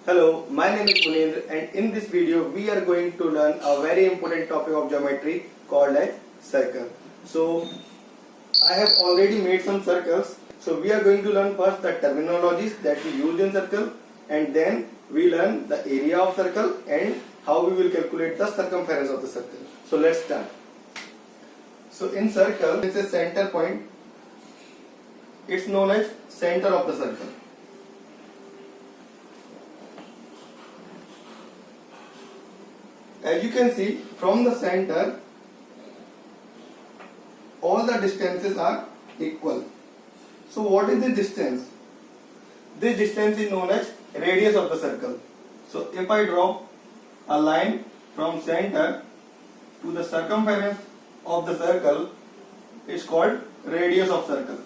Hello, my name is Munendra and in this video we are going to learn a very important topic of geometry called as circle. So I have already made some circles. So we are going to learn first the terminologies that we use in circle, and then we learn the area of circle and how we will calculate the circumference of the circle. So let's start. So in circle, it's a center point. It's known as center of the circle. As you can see, from the center, all the distances are equal. So what is the distance? This distance is known as radius of the circle. So if I draw a line from center to the circumference of the circle, it's called radius of circle.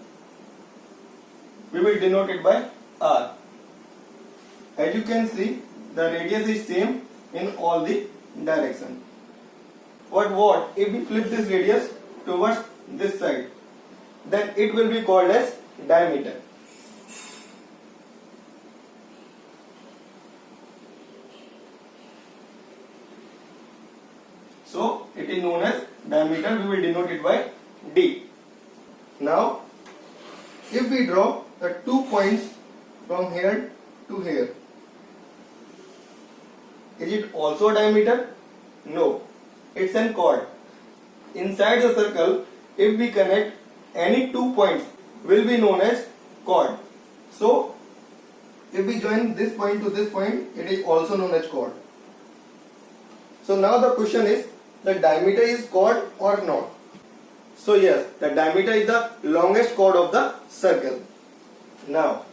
We will denote it by R. As you can see, the radius is same in all the direction. What if we flip this radius towards this side, then it will be called as diameter. So it is known as diameter. We will denote it by D. Now if we draw the 2 points from here to here, is it also diameter? No, it's an chord. Inside the circle, if we connect any 2 points, will be known as chord. So if we join this point to this point, it is also known as chord. So now the question is, the diameter is chord or not? So yes, the diameter is the longest chord of the circle. Now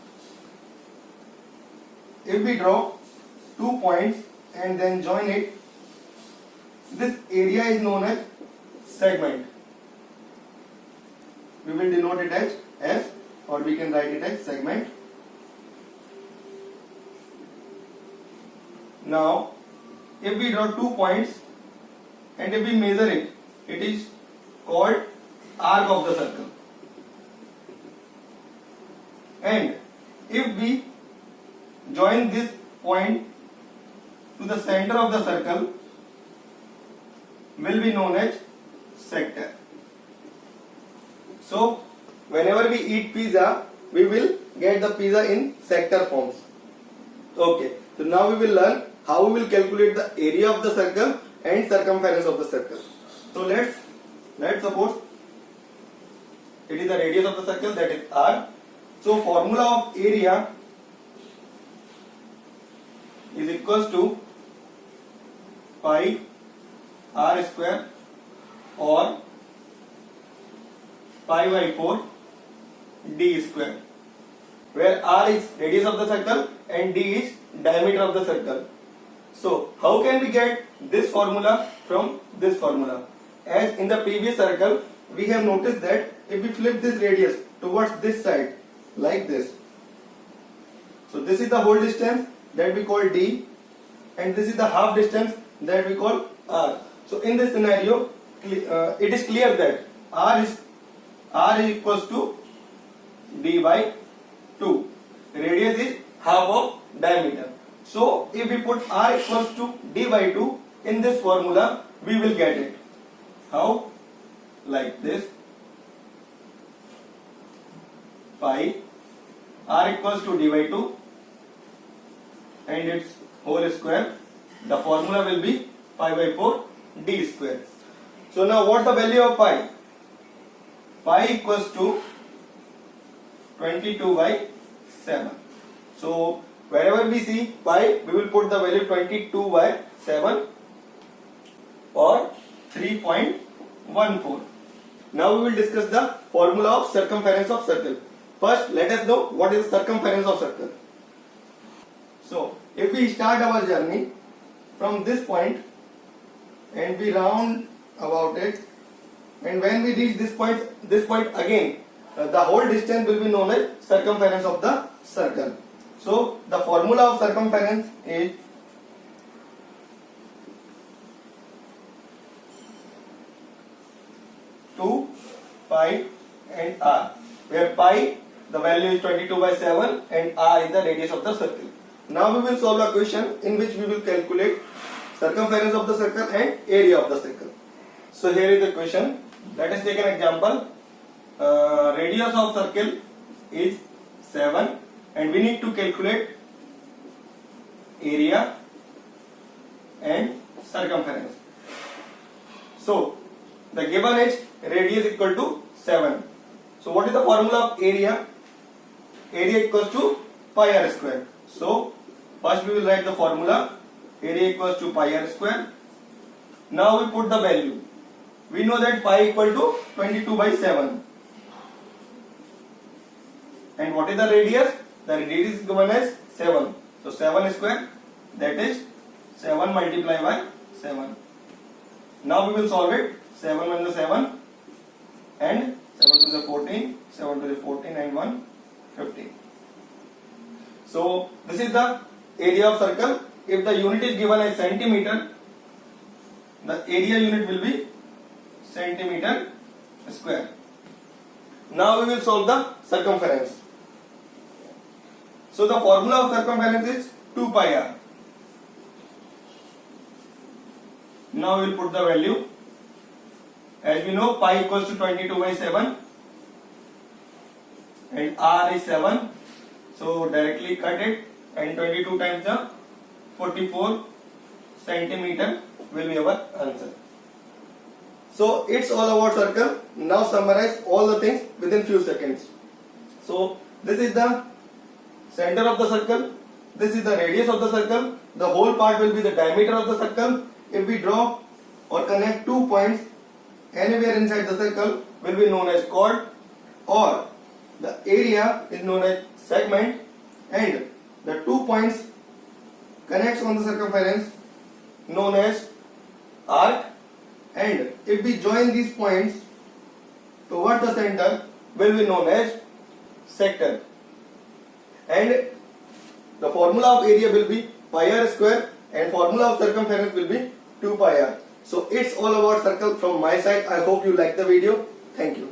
if we draw 2 points and then join it, this area is known as segment. We will denote it as S, or we can write it as segment. Now if we draw 2 points and if we measure it, it is called arc of the circle. And if we join this point to the center of the circle, will be known as sector. So whenever we eat pizza, we will get the pizza in sector forms. Okay, so now we will learn how we will calculate the area of the circle and circumference of the circle. So let's suppose it is the radius of the circle, that is R. So formula of area is equals to pi R square or pi by 4 D square, where R is radius of the circle and D is diameter of the circle. So how can we get this formula from this formula? As in the previous circle, we have noticed that if we flip this radius towards this side like this, so this is the whole distance that we call D, and this is the half distance that we call R. So in this scenario, it is clear that R is equals to D by 2. Radius is half of diameter. So if we put R equals to D by 2 in this formula, we will get it. How? Like this. Pi R equals to D by 2 and its whole square. The formula will be pi by 4 D square. So now what's the value of pi? Pi equals to 22 by 7. So wherever we see pi, we will put the value 22 by 7 or 3.14. Now we will discuss the formula of circumference of circle. First, let us know what is the circumference of circle. So if we start our journey from this point and we round about it, and when we reach this point again, the whole distance will be known as circumference of the circle. So the formula of circumference is two pi and R, where pi the value is 22 by 7 and R is the radius of the circle. Now we will solve a question in which we will calculate circumference of the circle and area of the circle. So here is the question. Let us take an example. Radius of circle is 7 and we need to calculate area and circumference. So the given is radius equal to 7. So what is the formula of area? Area equals to pi r square. So first we will write the formula. Area equals to pi r square. Now we put the value. We know that pi equal to 22 by 7. And what is the radius? The radius is given as 7. So 7 square, that is 7 multiplied by 7. Now we will solve it. 7 1 is 7 and 7 to the 14, 7 to the 14 and 1 15. So this is the area of circle. If the unit is given as centimeter, the area unit will be centimeter square. Now we will solve the circumference. So the formula of circumference is 2 pi r. Now we will put the value. As we know, pi equals to 22 by 7 and r is 7. So directly cut it, and 22 times the 44 centimeter will be our answer. So it's all about circle. Now summarize all the things within few seconds. So this is the center of the circle. This is the radius of the circle. The whole part will be the diameter of the circle. If we draw or connect 2 points anywhere inside the circle, will be known as chord, or the area is known as segment, and the 2 points connects on the circumference known as arc, and if we join these points toward the center will be known as sector. And the formula of area will be pi r square and formula of circumference will be 2 pi r. So it's all about circle from my side. I hope you like the video. Thank you.